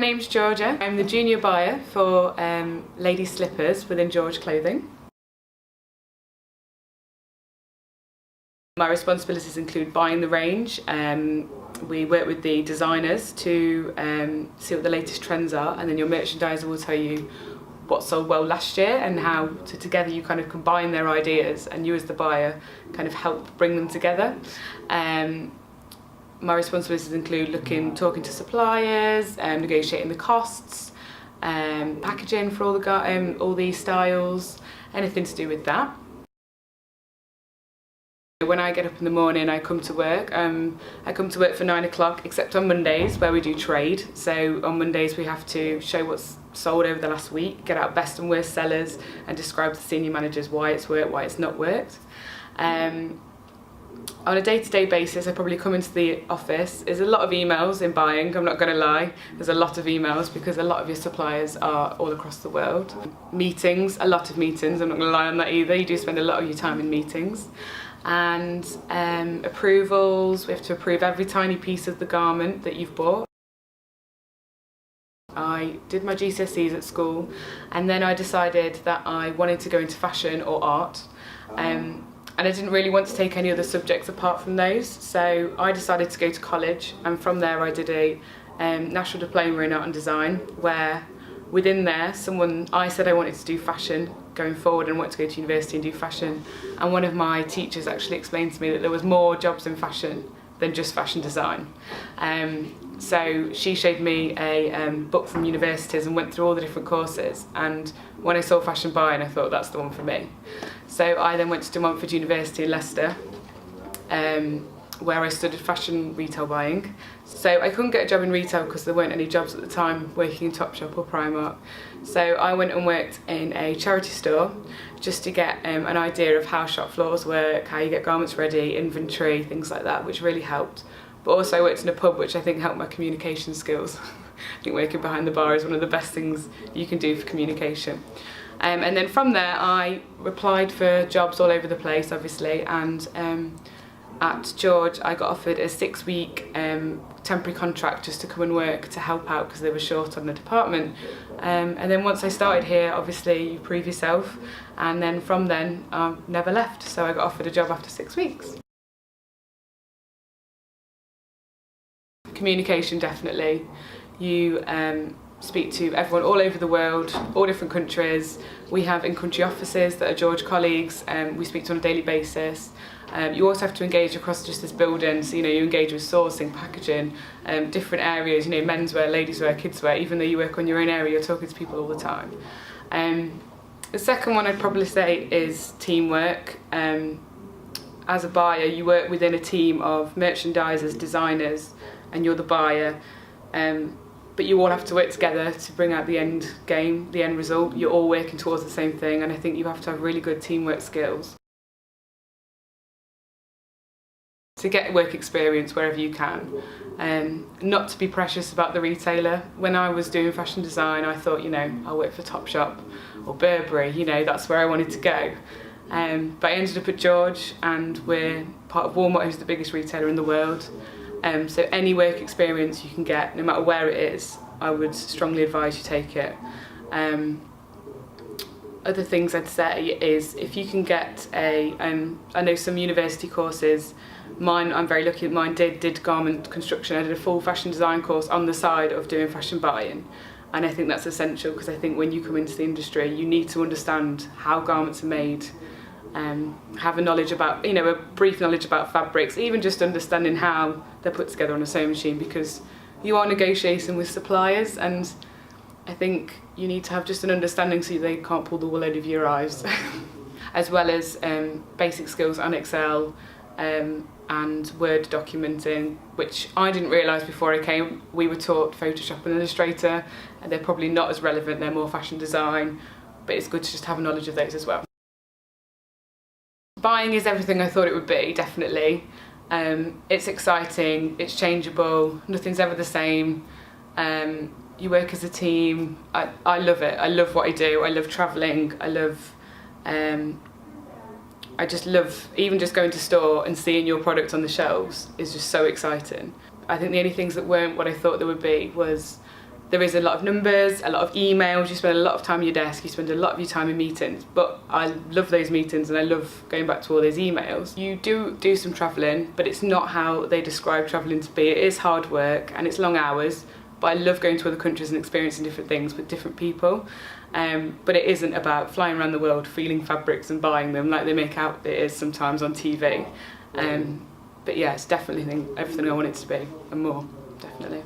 my name's Georgia. I'm the junior buyer for ladies' slippers within George Clothing. My responsibilities include buying the range. We work with the designers to see what the latest trends are, and then your merchandiser will tell you what sold well last year and how together you kind of combine their ideas, and you as the buyer kind of help bring them together. My responsibilities include talking to suppliers, negotiating the costs, packaging for all these styles, anything to do with that. When I get up in the morning, I come to work. I come to work for 9 o'clock, except on Mondays where we do trade. So on Mondays we have to show what's sold over the last week, get out best and worst sellers, and describe to the senior managers why it's worked, why it's not worked. On a day-to-day basis, I probably come into the office. There's a lot of emails in buying, I'm not going to lie. There's a lot of emails because a lot of your suppliers are all across the world. Meetings, a lot of meetings, I'm not going to lie on that either. You do spend a lot of your time in meetings. And approvals, we have to approve every tiny piece of the garment that you've bought. I did my GCSEs at school, and then I decided that I wanted to go into fashion or art. And I didn't really want to take any other subjects apart from those, so I decided to go to college, and from there I did a national diploma in art and design, where within there I said I wanted to do fashion going forward and wanted to go to university and do fashion, and one of my teachers actually explained to me that there was more jobs in fashion than just fashion design. So she showed me a book from universities and went through all the different courses, and when I saw fashion buying I thought that's the one for me. So I then went to De Montfort University in Leicester, where I studied fashion retail buying. So I couldn't get a job in retail because there weren't any jobs at the time working in Topshop or Primark. So I went and worked in a charity store just to get an idea of how shop floors work, how you get garments ready, inventory, things like that, which really helped. But also I worked in a pub, which I think helped my communication skills. I think working behind the bar is one of the best things you can do for communication. And then from there I applied for jobs all over the place, obviously, and at George I got offered a 6-week temporary contract just to come and work to help out because they were short on the department. And then once I started here, obviously you prove yourself, and then from then I never left, so I got offered a job after 6 weeks. Communication, definitely. You speak to everyone all over the world, all different countries. We have in-country offices that are George colleagues, we speak to on a daily basis. You also have to engage across just this building, so you engage with sourcing, packaging, different areas, menswear, ladieswear, kidswear. Even though you work on your own area, you're talking to people all the time. The second one I'd probably say is teamwork. As a buyer, you work within a team of merchandisers, designers, and you're the buyer. But you all have to work together to bring out the end game, the end result. You're all working towards the same thing, and I think you have to have really good teamwork skills to get work experience wherever you can. Not to be precious about the retailer. When I was doing fashion design, I thought, I'll work for Topshop or Burberry, that's where I wanted to go. But I ended up at George, and we're part of Walmart, who's the biggest retailer in the world. So any work experience you can get, no matter where it is, I would strongly advise you take it. Other things I'd say is if you can get I know some university courses, I'm very lucky that mine did garment construction. I did a full fashion design course on the side of doing fashion buying, and I think that's essential because I think when you come into the industry you need to understand how garments are made, have a knowledge about, a brief knowledge about fabrics, even just understanding how they're put together on a sewing machine, because you are negotiating with suppliers, and I think you need to have just an understanding so they can't pull the wool out of your eyes. As well as basic skills on Excel and Word documenting, which I didn't realise before I came. We were taught Photoshop and Illustrator, and they're probably not as relevant, they're more fashion design, but it's good to just have a knowledge of those as well. Buying is everything I thought it would be, definitely. It's exciting, it's changeable, nothing's ever the same. You work as a team. I love it. I love what I do. I love travelling. I just love even just going to store and seeing your product on the shelves is just so exciting. I think the only things that weren't what I thought they would be was there is a lot of numbers, a lot of emails, you spend a lot of time at your desk, you spend a lot of your time in meetings, but I love those meetings and I love going back to all those emails. You do some travelling, but it's not how they describe travelling to be. It is hard work and it's long hours, but I love going to other countries and experiencing different things with different people. But it isn't about flying around the world, feeling fabrics and buying them like they make out it is sometimes on TV. But yeah, it's definitely everything I want it to be and more, definitely.